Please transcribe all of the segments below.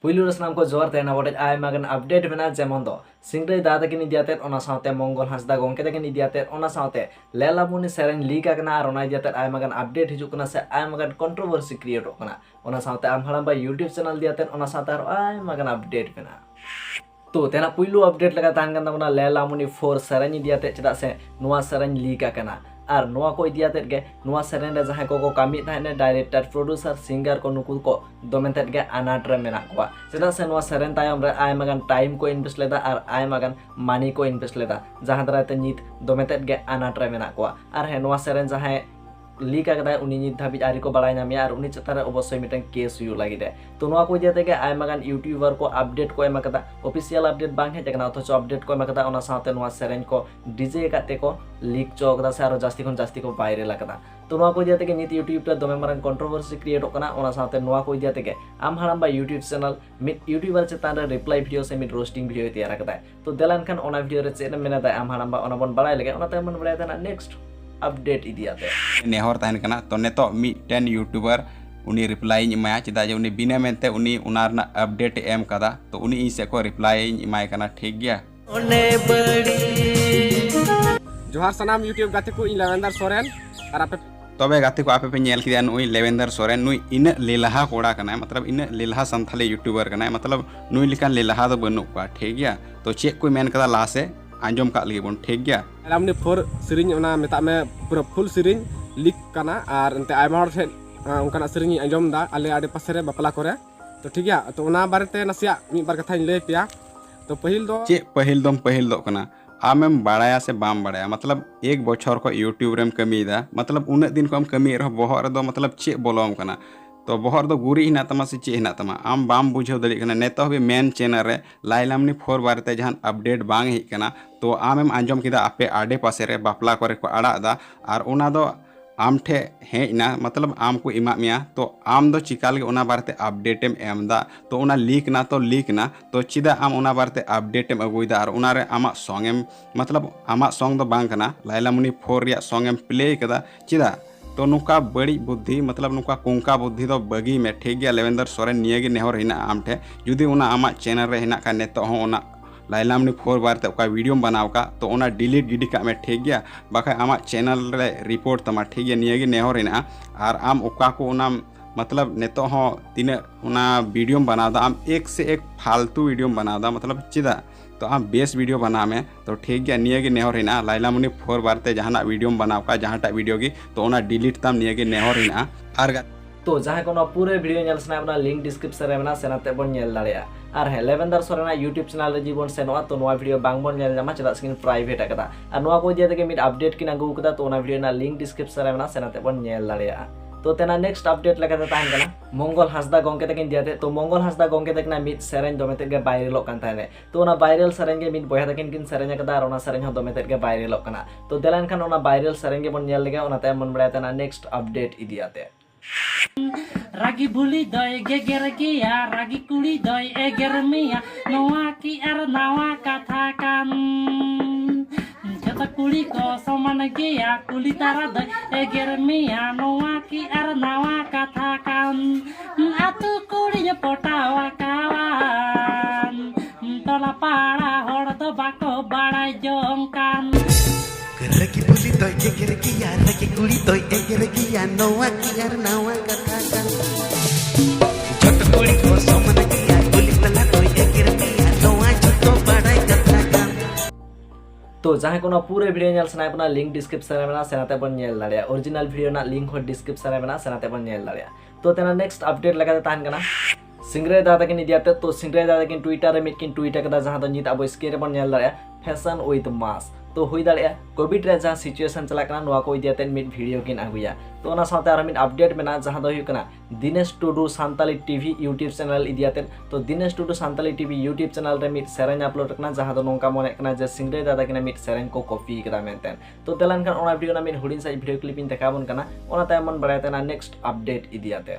पुलु रसनाम को जोर तेना बोटे आय मगन अपडेट बना जेमन दो सिंगरे दादा किन इदियाते ओना साथे मंगल हांसदा गोंके तकिन इदियाते ओना साथे लेलामुनि सेरेन लीक आकना और ओना इदियाते आय मगन अपडेट हिजुक कना से आय मगन कंट्रोवर्सी क्रिएट होकना ओना साथे आम हड़ाम बा यूट्यूब चैनल दियाते ओना साथे आय मगन अपडेट बना तो तेना पुलु अपडेट लगा ताहन गन ताबना लेलामुनि 4 सेरेन इदियाते चदा से नुआ सेरेन लीक आकना और नुआ को इदियाते गे नुआ सेरेन रे जहां को कामी थाने डायरेक्टर प्रोड्यूसर सिंगर को नुकु को दोमेते गे अनाट रे मेना को चदा से नुआ सेरेन तायम रे आय मगन टाइम को इन्वेस्ट लेदा और आय मगन मनी को इन्वेस्ट लेदा जहां दराते नित दोमेते गे अनाट रे मेना को और हे नुआ सेरेन जहां लीक आकदा उनी नित धाबी आरी को बड़ाय नामिया और उनी चतारे अवश्य मिटन केस हुई लगी दे तो नुआ को इदियाते गे आय मगन यूट्यूबर को अपडेट को एम आकदा ऑफिशियल अपडेट बांग हे जगना अथच अपडेट को एम आकदा ओना साथे नुआ सेरेन को डीजे काते को लीक चौकदा से और जास्ती खन जास्ती को वायरल आकदा तो नुआ को इदियाते गे नित यूट्यूब पे दोमे मारन कंट्रोवर्सी क्रिएट होकना ओना साथे नुआ को इदियाते गे आम हड़ाम बा यूट्यूब चैनल मिट यूट्यूबर चेतान रे रिप्लाई वीडियो से मिट रोस्टिंग वीडियो तैयार आकदा तो देलान खान ओना वीडियो रे चेन मेना दा आम हड़ाम बा ओना बन बड़ाय लगे ओना तमन बड़ाय दा नेक्स्ट अपडेट इदियाते नेहर तहन कना तो नेतो मिटन यूट्यूबर उनी रिप्लाई इमाया चेदा जे उनी बिना मेनते उनी उनारना अपडेट एम कदा तो उनी इन से को रिप्लाई इमाय कना ठीक गया जोहार सनाम यूट्यूब गाते को इन लेवेंदर सोरेन और आपे तबे गाते को आपे पे नेल किया नुई लेवेंदर सोरेन नुई इन लेलहा कोड़ा कना मतलब इन लेलहा संथाली यूट्यूबर कना मतलब नुई लिकान लेलहा दो बनु का ठीक गया तो चेक को मेन कदा ला से आंजम का लगी बन ठीक गया हमने 4 सिरिंज ओना मेता में पूरा फुल सिरिंज लीक कना और अंते आयमा हर ठेन उनकाना सिरिंज आंजम दा आले आडे पासे रे बपला करे तो ठीक गया तो ओना बारेते नसिया मी बार कथा लय पिया तो पहिल दो कना आमेम बाड़ाया से बाम बाड़ाया मतलब एक बछर को यूट्यूब रेम कमीदा मतलब उन दिन को हम कमी रह बहर दो मतलब चे बोलम कना तो बहर दो गुरी हिना तमा से चे हिना तमा आम बाम बुझे दड़ी कना नेतो भी मेन चैनल रे लाइलामनी 4 बारते जहान अपडेट बांग ही कना तो आमेम आंजम किदा आपे आडे पासे रे बापला करे को आड़ा दा और ओना दो आम ठे हेना मतलब आम को इमा मिया तो आम दो चिकाल ओना बारते अपडेटेम एम दा तो ओना लीक ना तो चिदा आम ओना बारते अपडेटेम अगुइदा और ओना रे आमा सॉन्गेम मतलब आमा सॉन्ग दो बांग कना लाइलामुनि 4 रिया सॉन्गेम प्ले कदा चिदा तो नुका बड़ी बुद्धि मतलब नुका कुंका बुद्धि दो बगी में ठीक गया लेवेंदर सोरेन नियगी नेहर हिना आम ठे जुदी ओना आमा चैनल रे हिना का नेतो हो ओना लाइलामनी 4 बारते ओका वीडियो बनाव का तो ओना डिलीट गिडी का में ठीक गया बाका आमा चैनल रे रिपोर्ट तमा ठीक गया नियगी नेहर हिना और आम ओका को ओना मतलब नेतो हो तीन ओना वीडियो बनादा आम एक से एक फालतू वीडियो बनादा मतलब चिदा तो आम बेस वीडियो बना में तो ठीक गया नियगी नेहर हिना लाइलामुनि 4 बारते जहाना वीडियो बनाव का जहाटा वीडियो की तो ओना डिलीट तम नियगी नेहर हिना और तो जहां को पूरे वीडियो नेल सना अपना लिंक डिस्क्रिप्शन रे मेना सेनाते बन नेल दाड़िया और हे लेवेंदर सोरेना यूट्यूब चैनल रे जीवन सेनवा तो नोआ वीडियो बांग बन नेल जामा चदा स्क्रीन प्राइवेट आकदा और नोआ को दिया के मिड अपडेट किना गु कदा तो ओना वीडियो ना लिंक डिस्क्रिप्शन रे मेना सेनाते बन नेल दाड़िया तो तेना नेक्स्ट अपडेट लगा ताहन कना मंगल हांसदा गोंके तकिन दियाते तो मंगल हांसदा गोंके तकना मिड सेरेन दोमेते गे वायरल कान थाने तो ओना वायरल सेरेन गे मिड बया तकिन किन सेरेन कदा और ओना सेरेन हो दोमेते गे वायरल कना तो देलान खान ओना वायरल सेरेन गे बन नेल लेगे ओना ते मन बड़ा तना नेक्स्ट अपडेट इदियाते रागी बुली दय गेगर गिया रागी कुड़ी दय एगर मिया नवा की आर नावा कथा कान जत कुड़ी को समान गिया कुली तारा दय एगर मिया नवा की आर नावा कथा कान आतु कुड़ी पटावा कावान तोला पाड़ा हड़ दो बाको बाड़ाय जोंकान Raki buli toy eger kiya raki kuli toy eger kiya noa kiyar nawa katha kan chot kuli ko saman kiya kuli pala toy eger kiya noa choto badai katha kan तो जहां को पूरे वीडियो नेल सना अपना link description रे मेना सेनाते बन nail दाड़िया original video ना link हो डिस्क्रिप्शन रे मेना सेनाते बन नेल दाड़िया तो तेना नेक्स्ट अपडेट लगा ताहन कना सिंगरे दादा किन इदियाते तो सिंगरे दादा किन ट्विटर रे मिट किन ट्वीट कदा जहां तो नित अब स्क्रीन रे बन नेल दाड़िया फैशन विद मास तो हुई दाड़िया कोविड रे जहां सिचुएशन चला कना नोआ को इदियाते मिट वीडियो किन आगुया तो ओना साथे आर मिट अपडेट मेना जहां दो हुकना Dinesh Tudu Santali TV YouTube channel इदियाते तो Dinesh Tudu Santali TV YouTube channel रे मिट सेरेन अपलोड कना जहां दो नोंका मने कना जे सिंगरे दादा किन मिट सेरेन को कॉपी कदा मेनतेन तो तेलान खान ओना वीडियो ना मिट हुडिन साइज वीडियो क्लिप इन देखाबन कना ओना ताय मन बड़ायते ना नेक्स्ट अपडेट इदियाते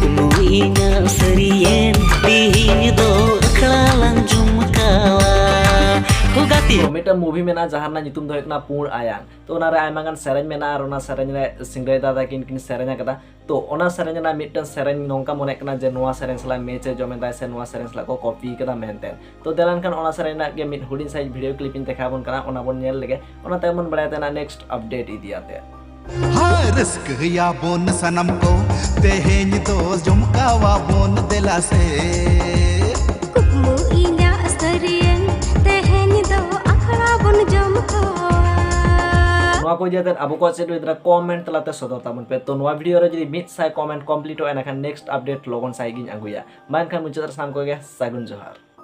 Kunuina serien dihin do kelalang jumkawa Hugati मिटन मूवी मेना जहां nyutum do hukna Pur Ayang to ona re aima gan sereny mena ar ona sereny re Singrai Dada kin serenya kada to ona serenya na mitan sereny nongka mone kana je noa sereny sala meche jomendai se noa sereny sala ko copy kada menten to delan kan ona sereny na ge mit hudin size video clip in dekhabon kana ona bon nyel lege ona temon badayate na next update idiate हाँ risk या bone सनम को तेहें दो जुमकावा bone दिला से कुकमु इन्या Assyrian तेहें दो अखड़ा बुन जुमकावा नोआ को जाते अब को से इधर कमेंट तलाते सदर तामन पे तो नोआ वीडियो रे जदी मिट साइ कमेंट कंप्लीट हो एना खान नेक्स्ट अपडेट लोगन साइ गिन अगुया मान खान मुझे साम को गे सागुन जोहार